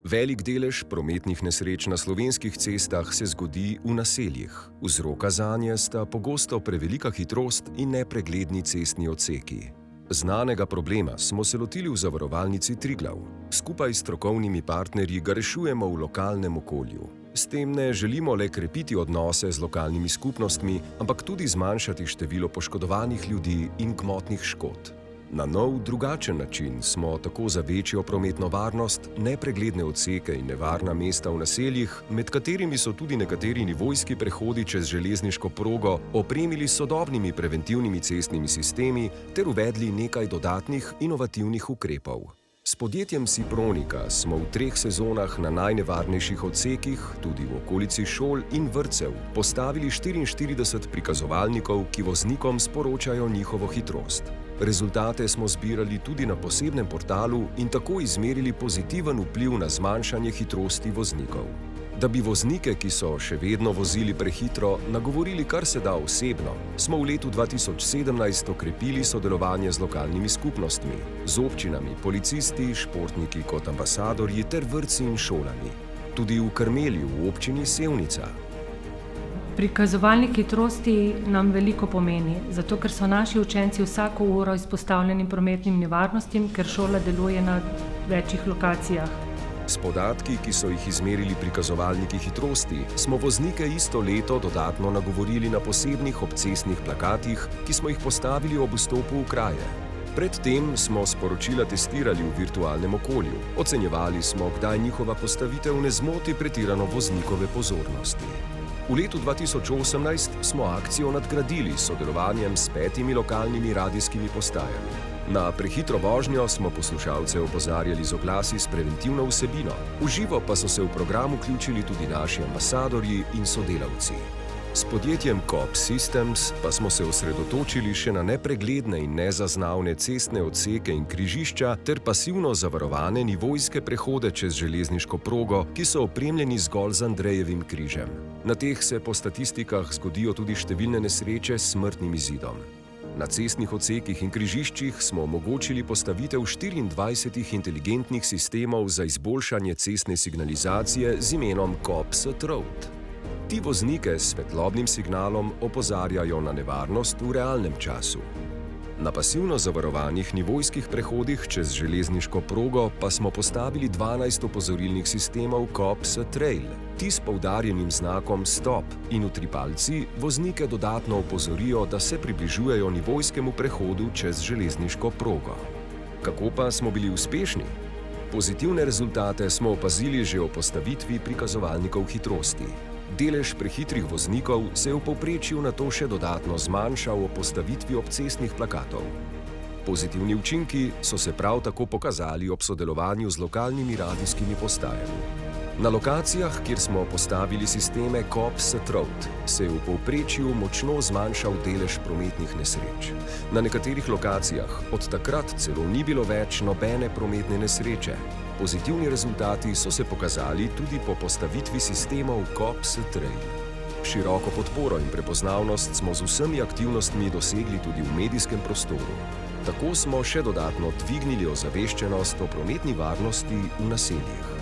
Velik delež prometnih nesreč na slovenskih cestah se zgodi v naseljih. Vzroka zanje sta pogosto prevelika hitrost in nepregledni cestni odseki. Znanega problema smo se lotili v Zavarovalnici Triglav. Skupaj s strokovnimi partnerji ga rešujemo v lokalnem okolju. S tem ne želimo le krepiti odnose z lokalnimi skupnostmi, ampak tudi zmanjšati število poškodovanih ljudi in gmotnih škod. Na nov, drugačen način smo tako za večjo prometno varnost, nepregledne odseke in nevarna mesta v naseljih, med katerimi so tudi nekateri nivojski prehodi čez železniško progo, opremili s sodobnimi preventivnimi cestnimi sistemi ter uvedli nekaj dodatnih inovativnih ukrepov. S podjetjem Sipronika smo v 3 sezonah na najnevarnejših odsekih, tudi v okolici šol in vrtcev, postavili 44 prikazovalnikov, ki voznikom sporočajo njihovo hitrost. Rezultate smo zbirali tudi na posebnem portalu in tako izmerili pozitiven vpliv na zmanjšanje hitrosti voznikov. Da bi voznike, ki so še vedno vozili prehitro, nagovorili kar se da osebno, smo v letu 2017 okrepili sodelovanje z lokalnimi skupnostmi, z občinami, policisti, športniki kot ambasadorji ter vrtci in šolami. Tudi v Karmelju, v občini Sevnica. Prikazovalnik hitrosti nam veliko pomeni, zato ker so naši učenci vsako uro izpostavljeni prometnim nevarnostim, ker šola deluje na večjih lokacijah. S podatki, ki so jih izmerili prikazovalniki hitrosti, smo voznike isto leto dodatno nagovorili na posebnih obcestnih plakatih, ki smo jih postavili ob vstopu v kraje. Pred tem smo sporočila testirali v virtualnem okolju. Ocenjevali smo, kdaj njihova postavitev ne zmoti pretirano voznikove pozornosti. V letu 2018 smo akcijo nadgradili s sodelovanjem s 5 lokalnimi radijskimi postajami. Na prehitro vožnjo smo poslušalce opozarjali z oglasi s preventivno vsebino. V živo pa so se v program vključili tudi naši ambasadorji in sodelavci. S podjetjem Coop Systems pa smo se osredotočili še na nepregledne in nezaznavne cestne odseke in križišča ter pasivno zavarovane nivojske prehode čez železniško progo, ki so opremljeni zgolj z Andrejevim križem. Na teh se po statistikah zgodijo tudi številne nesreče s smrtnim izidom. Na cestnih odsekih in križiščih smo omogočili postavitev 24 inteligentnih sistemov za izboljšanje cestne signalizacije z imenom Coop Road. Ti voznike s svetlobnim signalom opozarjajo na nevarnost v realnem času. Na pasivno zavarovanih nivojskih prehodih čez železniško progo pa smo postavili 12 opozorilnih sistemov Coop Trail. Ti s poudarjenim znakom Stop in utripalci voznike dodatno opozorijo, da se približujejo nivojskemu prehodu čez železniško progo. Kako pa smo bili uspešni? Pozitivne rezultate smo opazili že o postavitvi prikazovalnikov hitrosti. Delež prehitrih voznikov se je v povprečju na to še dodatno zmanjšal o postavitvi obcestnih plakatov. Pozitivni učinki so se prav tako pokazali ob sodelovanju z lokalnimi radijskimi postajami. Na lokacijah, kjer smo postavili sisteme Coop Road, se je v povprečju močno zmanjšal delež prometnih nesreč. Na nekaterih lokacijah od takrat celo ni bilo več nobene prometne nesreče. Pozitivni rezultati so se pokazali tudi po postavitvi sistemov Coop Trail. Široko podporo in prepoznavnost smo z vsemi aktivnostmi dosegli tudi v medijskem prostoru. Tako smo še dodatno dvignili ozaveščenost o prometni varnosti v naseljih.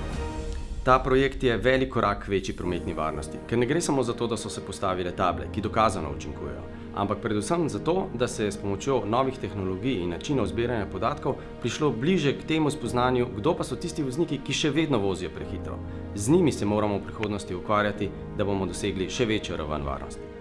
Ta projekt je velik korak k večji prometni varnosti, ker ne gre samo za to, da so se postavile table, ki dokazano učinkujejo, ampak predvsem zato, da se je s pomočjo novih tehnologij in načinov zbiranja podatkov prišlo bliže k temu spoznanju, kdo pa so tisti vozniki, ki še vedno vozijo prehitro. Z njimi se moramo v prihodnosti ukvarjati, da bomo dosegli še večjo raven varnosti.